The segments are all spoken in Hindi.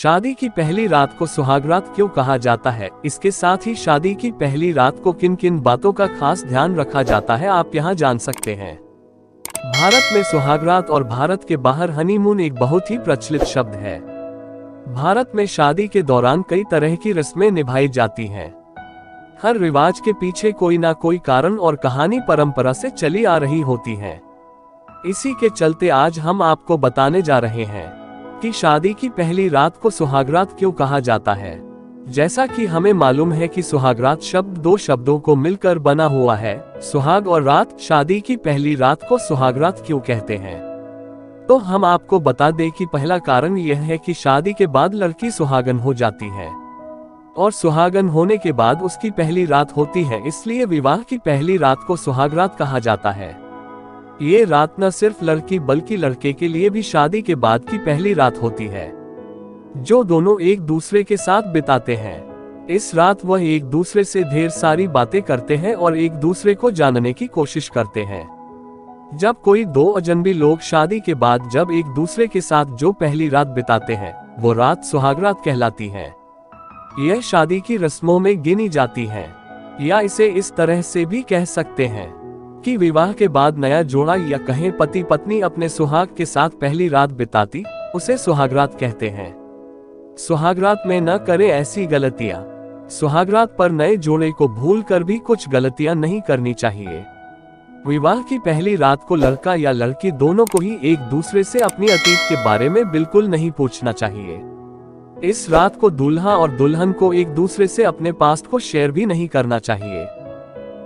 शादी की पहली रात को सुहागरात क्यों कहा जाता है, इसके साथ ही शादी की पहली रात को किन किन बातों का खास ध्यान रखा जाता है, आप यहाँ जान सकते हैं। भारत में सुहागरात और भारत के बाहर हनीमून एक बहुत ही प्रचलित शब्द है। भारत में शादी के दौरान कई तरह की रस्में निभाई जाती हैं। हर रिवाज के पीछे कोई ना कोई कारण और कहानी परंपरा से चली आ रही होती है। इसी के चलते आज हम आपको बताने जा रहे हैं कि शादी की पहली रात को सुहागरात क्यों कहा जाता है। जैसा कि हमें मालूम है कि सुहागरात शब्द दो शब्दों को मिलकर बना हुआ है, सुहाग और रात। शादी की पहली रात को सुहागरात क्यों कहते हैं, तो हम आपको बता दें कि पहला कारण यह है कि शादी के बाद लड़की सुहागन हो जाती है और सुहागन होने के बाद उसकी पहली रात होती है, इसलिए विवाह की पहली रात को सुहागरात कहा जाता है। ये रात न सिर्फ लड़की बल्कि लड़के के लिए भी शादी के बाद की पहली रात होती है, जो दोनों एक दूसरे के साथ बिताते हैं। इस रात वह एक दूसरे से ढेर सारी बातें करते हैं और एक दूसरे को जानने की कोशिश करते हैं। जब कोई दो अजनबी लोग शादी के बाद जब एक दूसरे के साथ जो पहली रात बिताते हैं, वो रात सुहागरात कहलाती है। यह शादी की रस्मों में गिनी जाती है, या इसे इस तरह से भी कह सकते हैं कि विवाह के बाद नया जोड़ा या कहें पति पत्नी अपने सुहाग के साथ पहली रात बिताती, उसे सुहागरात कहते हैं। सुहागरात में न करें ऐसी गलतियां। सुहागरात पर नए जोड़े को भूलकर भी कुछ गलतियां नहीं करनी चाहिए। विवाह की पहली रात को लड़का या लड़की दोनों को ही एक दूसरे से अपनी अतीत के बारे में बिल्कुल नहीं पूछना चाहिए। इस रात को दूल्हा और दुल्हन को एक दूसरे से अपने पास्ट को शेयर भी नहीं करना चाहिए,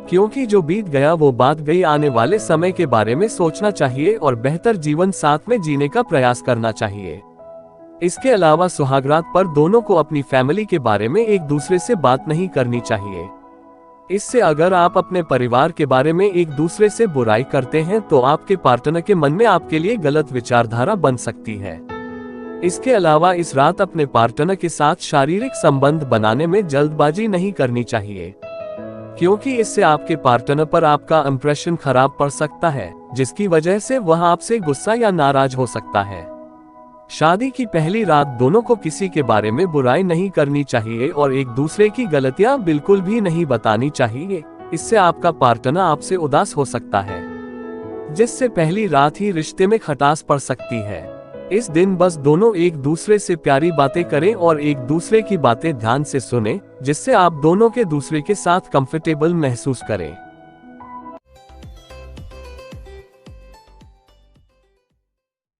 क्योंकि जो बीत गया वो बात गई। आने वाले समय के बारे में सोचना चाहिए और बेहतर जीवन साथ में जीने का प्रयास करना चाहिए। इसके अलावा सुहागरात पर दोनों को अपनी फैमिली के बारे में एक दूसरे से बात नहीं करनी चाहिए। इससे अगर आप अपने परिवार के बारे में एक दूसरे से बुराई करते हैं तो आपके पार्टनर के मन में आपके लिए गलत विचारधारा बन सकती है। इसके अलावा इस रात अपने पार्टनर के साथ शारीरिक संबंध बनाने में जल्दबाजी नहीं करनी चाहिए, क्योंकि इससे आपके पार्टनर पर आपका इंप्रेशन खराब पड़ सकता है, जिसकी वजह से वह आपसे गुस्सा या नाराज हो सकता है। शादी की पहली रात दोनों को किसी के बारे में बुराई नहीं करनी चाहिए और एक दूसरे की गलतियां बिल्कुल भी नहीं बतानी चाहिए। इससे आपका पार्टनर आपसे उदास हो सकता है, जिससे पहली रात ही रिश्ते में खटास पड़ सकती है। इस दिन बस दोनों एक दूसरे से प्यारी बातें करें और एक दूसरे की बातें ध्यान से सुनें, जिससे आप दोनों के दूसरे के साथ कंफर्टेबल महसूस करें।